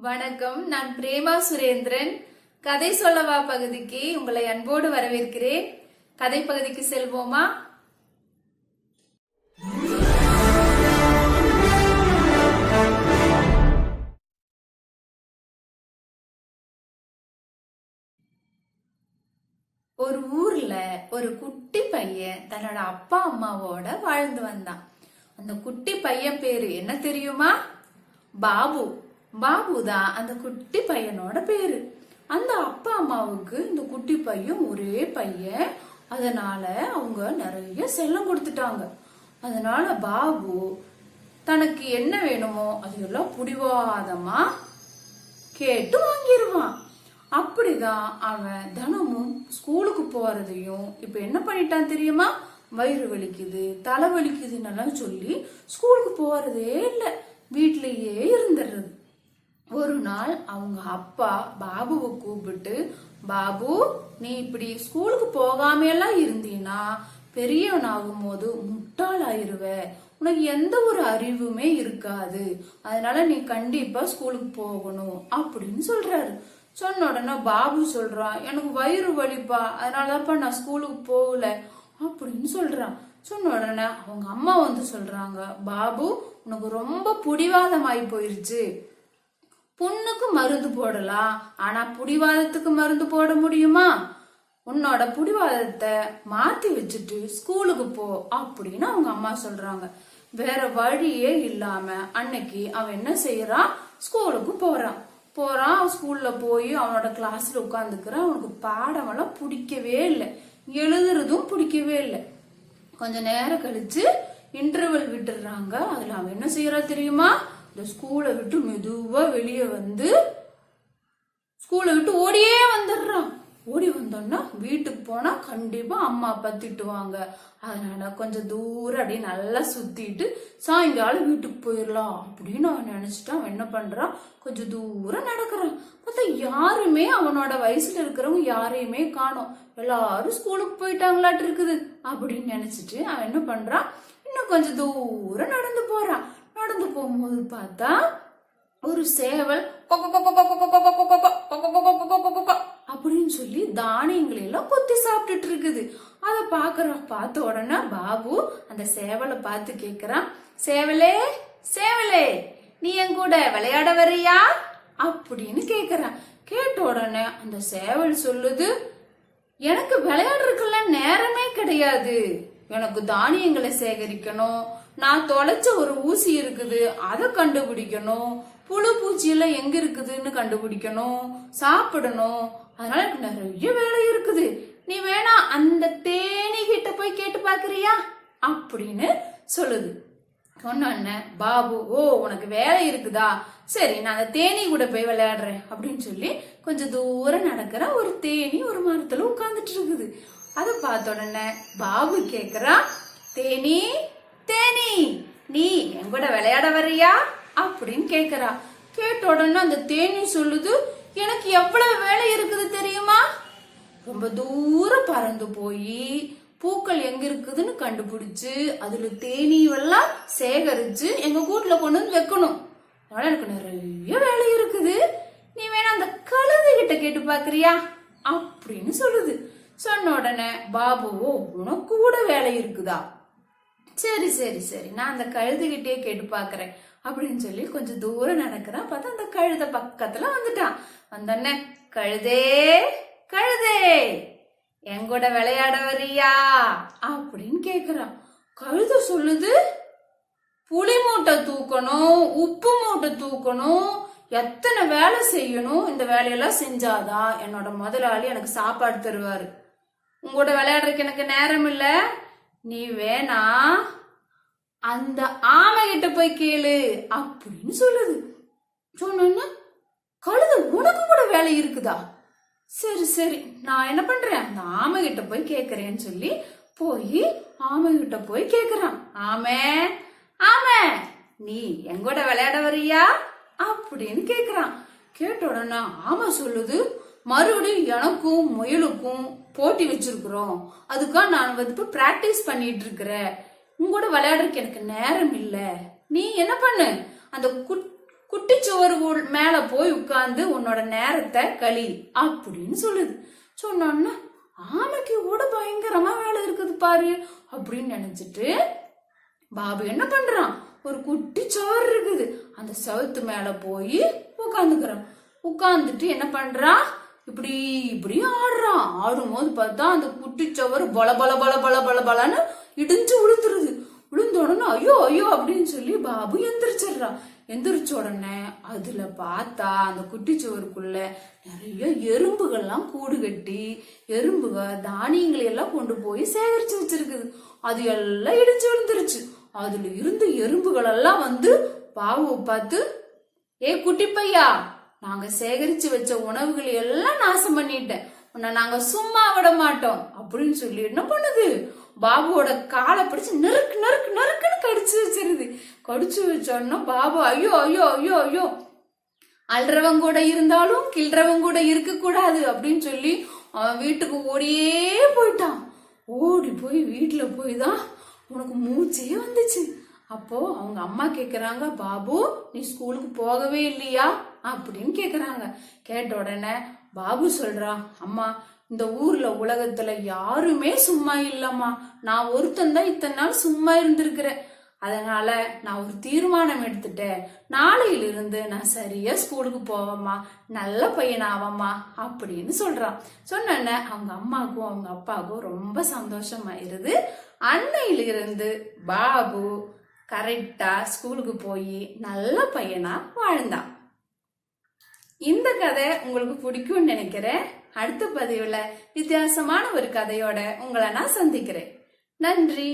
வணக்கம். நான் பிரேமா சுரேந்திரன். கதை சொல்லவா பகுதிக்கு உங்களை அன்போடு வரவேற்கிறேன். கதை பகுதிக்கு செல்வோமா? ஒரு ஊர்ல ஒரு குட்டி பையன் தன்னோட அப்பா அம்மாவோட வாழ்ந்து வந்தான். அந்த குட்டி பையன் பேரு என்ன தெரியுமா? பாபு. பாபு தான் அந்த குட்டி பையனோட பேரு. அந்த அப்பா அம்மாவுக்கு இந்த குட்டி பையன் ஒரே பையன். அதனால அவங்க நிறைய செல்லம் கொடுத்துட்டாங்க. அதனால பாபு தனக்கு என்ன வேணுமோ அதெல்லாம் புடிவாதமா கேட்டு வாங்கிடுவான். அப்படிதான் அவன் தினமும் ஸ்கூலுக்கு போறதையும் இப்ப என்ன பண்ணிட்டான் தெரியுமா? வயிறு வலிக்குது, தலை வலிக்குதுன்னு சொல்லி ஸ்கூலுக்கு போறதே இல்லை, வீட்லயே இருந்துடுறது. ஒரு நாள் அவங்க அப்பா பாபுவை கூப்பிட்டு, பாபு, நீ இப்படி ஸ்கூலுக்கு போகாம எல்லாம் இருந்தீன்னா பெரியவனாகும் போது முட்டாள் ஆயிருவ, உனக்கு எந்த ஒரு அறிவுமே இருக்காது, அதனால நீ கண்டிப்பா ஸ்கூலுக்கு போகணும் அப்படின்னு சொல்றாரு. சொன்ன உடனே பாபு சொல்றான், எனக்கு வயிறு வலிப்பா, அதனாலதான்ப்பா நான் ஸ்கூலுக்கு போகல அப்படின்னு சொல்றான். சொன்ன உடனே அவங்க அம்மா சொல்றாங்க, பாபு, உனக்கு ரொம்ப புடிவாதமாயி போயிருச்சு, புண்ணுக்கு மருந்து போடலாம், ஆனா புடிவாதத்துக்கு மருந்து போட முடியுமா? உன்னோட புடிவாதத்தை மாத்தி வச்சுட்டு ஸ்கூலுக்கு போ அப்படின்னு அவங்க அம்மா சொல்றாங்க. வேற வழியே இல்லாம அன்னைக்கு அவன் என்ன செய்யறான்? ஸ்கூலுக்கு போறான். ஸ்கூல்ல போய் அவனோட கிளாஸ்ல உட்காந்துக்கிறான். அவனுக்கு பாடமெல்லாம் பிடிக்கவே இல்லை, எழுதுறதும் பிடிக்கவே இல்லை. கொஞ்ச நேரம் கழிச்சு இன்டர்வல் விட்டுறாங்க. அதுல அவன் என்ன செய்யறான் தெரியுமா? இந்த ஸ்கூலை விட்டு மெதுவா வெளியே வந்து ஸ்கூலை விட்டு ஓடியே வந்துடுறான். ஓடி வந்தோன்னா வீட்டுக்கு போனா கண்டிப்பா அம்மா அப்பா திட்டுவாங்க. அதனால கொஞ்சம் தூரம் அப்படியே நல்லா சுத்திட்டு சாயங்காலம் வீட்டுக்கு போயிடலாம் அப்படின்னு அவன் நினைச்சிட்டான். அவன் என்ன பண்றான்? கொஞ்சம் தூரம் நடக்கிறான். பார்த்தா யாருமே அவனோட வயசுல இருக்கிறவங்க யாரையுமே காணோம். எல்லாரும் ஸ்கூலுக்கு போயிட்டாங்களாட்டு இருக்குது அப்படின்னு நினைச்சிட்டு அவன் என்ன பண்றான்? இன்னும் கொஞ்சம் தூரம் நடந்து போறான். நடந்து போகும்போது பார்த்தா ஒரு சேவல் அப்படின்னு சொல்லி தானியங்களை எல்லாம் கொத்தி சாப்பிட்டுட்டு இருக்குது. அதை பார்த்த உடனே பாபு அந்த சேவலை பார்த்து கேக்குறான், சேவலே சேவலே, நீ என் கூட விளையாட வர்றியா அப்படின்னு கேக்குறான். கேட்ட உடனே அந்த சேவல் சொல்லுது, எனக்கு விளையாடுறதுக்கெல்லாம் நேரமே கிடையாது, எனக்கு தானியங்களை சேகரிக்கணும், நான் தொலைச்ச ஒரு ஊசி இருக்குது அதை கண்டுபிடிக்கணும், புழு பூச்சி எல்லாம் எங்க இருக்குதுன்னு கண்டுபிடிக்கணும், சாப்பிடணும், அதனால எனக்கு நிறைய வேலை இருக்குது, நீ வேணா அந்த தேனி கிட்ட போய் கேட்டு பாக்குறியா அப்படின்னு சொல்லுது. சொன்ன பாபு, ஓ உனக்கு வேலை இருக்குதா, சரி நான் அந்த தேனி கூட போய் விளையாடுறேன் அப்படின்னு சொல்லி கொஞ்சம் தூரம் நடக்கிற ஒரு தேனி ஒரு மரத்துல உட்கார்ந்துட்டு இருக்குது. அதை பார்த்த உடனே பாபு கேக்குறான், தேனி தேனி, நீ என் கூட விளையாட வர்றியா அப்படின்னு கேக்குறா. கேட்ட உடனே அந்த தேனி சொல்லுது, எனக்கு எவ்வளவு வேலை இருக்குது தெரியுமா? ரொம்ப தூரம் பறந்து போய் பூக்கள் எங்க இருக்குதுன்னு கண்டுபிடிச்சு அதுல தேனீவெல்லாம் சேகரிச்சு எங்க கூட்டுல கொண்டு வந்து வைக்கணும், அதனால எனக்கு நிறைய வேலை இருக்குது, நீ வேணா அந்த கழுதை கிட்ட கேட்டு பாக்குறியா அப்படின்னு சொல்லுது. சொன்ன உடனே பாபுவோ, உனக்கு கூட வேலை இருக்குதா, சரி சரி சரி நான் அந்த கழுதுகிட்டே கேட்டு பாக்குறேன் அப்படின்னு சொல்லி கொஞ்சம் தூரம் நடக்கிறான். பார்த்தா அந்த கழுத பக்கத்துல வந்துட்டான். வந்தோடனே, கழுதே கழுதே, என் கூட விளையாட வரியா அப்படின்னு கேக்குறான். கழுத சொல்லுது, புளி மூட்டை தூக்கணும், உப்பு மூட்டை தூக்கணும், எத்தனை வேலை செய்யணும், இந்த வேலையெல்லாம் செஞ்சாதான் என்னோட முதலாளி எனக்கு சாப்பாடு தருவாரு, உங்களோட விளையாடுறதுக்கு எனக்கு நேரம் இல்ல, நீ வேணா அந்த ஆமை கிட்ட போய் கேளு அப்படின்னு சொல்லுது. சொன்ன கழுத, உனக்கு கூட வேலை இருக்குதா, சரி சரி நான் என்ன பண்றேன், அந்த ஆமை கிட்ட போய் கேக்குறேன்னு சொல்லி போய் ஆமை கிட்ட போய் கேக்குறான். ஆமே ஆமே, நீ எங்கூட விளையாட வரியா அப்படின்னு கேக்குறான். கேட்ட உடனே ஆமை சொல்லுது, மறுபடியும் எனக்கும் முயலுக்கும் போட்டி வச்சிருக்கிறோம், அதுக்காக நான் இப்ப பிராக்டிஸ் பண்ணிட்டு இருக்கிறேன், உங்களோட விளையாடுறதுக்கு எனக்கு நேரம் இல்ல, நீ என்ன பண்ணு, அந்த குட்டிச்சுவர் மேல போய் உட்கார்ந்து உன்னோட நேரத்தை கழி அப்படின்னு சொல்லுது. சொன்னோன்னா ஆமைக்கு கூட பயங்கரமா வேலை இருக்குது பாரு அப்படின்னு நினைச்சிட்டு பாபு என்ன பண்றான், ஒரு குட்டி சுவர் இருக்குது அந்த சவுத்து மேல போய் உட்காந்துக்கிறான். உட்கார்ந்துட்டு என்ன பண்றான், இப்படி இப்படி ஆடுறான். ஆடும்போது பார்த்தா அந்த குட்டி சுவர் பல பல பல பல பல பலன்னு இடிஞ்சு விழுந்துருது. விழுந்த உடனே ஐயோ ஐயோ அப்படின்னு சொல்லி பாபு எந்திரிச்சிடுறான். எந்திரிச்ச உடனே அதுல பார்த்தா அந்த குட்டிச்சுவருக்குள்ள நிறைய எறும்புகள்லாம் கூடு கட்டி எறும்புகள் தானியங்களை எல்லாம் கொண்டு போய் சேகரிச்சு வச்சிருக்குது. அது எல்லாம் இடிஞ்சு விழுந்துருச்சு. அதுல இருந்த எறும்புகள் எல்லாம் வந்து பாபுவை பார்த்து, ஏ குட்டி பையா, நாங்க சேகரிச்சு வச்ச உணவுகளை எல்லாம் நாசம் பண்ணிட்டேன், உன்னை நாங்க சும்மா விட மாட்டோம் அப்படின்னு சொல்லி என்ன பண்ணுது, பாபுவோட காலை பிடிச்சு நெருக்கு நெருக்கு நெருக்குன்னு கடிச்சு வச்சிருது. கடிச்சு வச்சோன்னா பாபு ஐயோ ஐயோ ஐயோ ஐயோ, அல்றவங்க கூட இருந்தாலும் கிள்றவங்க கூட இருக்க கூடாது அப்படின்னு சொல்லி அவன் வீட்டுக்கு ஓடியே போயிட்டான். ஓடி போய் வீட்டுல போய் தான் உனக்கு மூச்சே வந்துச்சு. அப்போ அவங்க அம்மா கேக்குறாங்க, பாபு நீ ஸ்கூலுக்கு போகவே இல்லையா அப்படின்னு கேக்குறாங்க. கேட்ட உடனே பாபு சொல்றான், அம்மா இந்த ஊர்ல உலகத்துல யாருமே சும்மா இல்லம்மா, நான் ஒருத்தன் தான் இத்தனை நாள் சும்மா இருந்திருக்கிறேன். அதனால நான் ஒரு தீர்மானம் எடுத்துட்டேன், நாளையிலிருந்து நான் சரியா ஸ்கூலுக்கு போவேம்மா, நல்ல பையனாவம்மா அப்படின்னு சொல்றான். சொன்ன அவங்க அம்மாவுக்கும் அவங்க அப்பாவுக்கும் ரொம்ப சந்தோஷமாயிருது. அன்னையிலிருந்து பாபு கரெக்டா ஸ்கூலுக்கு போய் நல்ல பையனா வாழ்ந்தான். இந்த கதை உங்களுக்கு பிடிக்கும்னு நினைக்கிறேன். அடுத்த பதிவுல வித்தியாசமான ஒரு கதையோட உங்களை நான் சந்திக்கிறேன். நன்றி.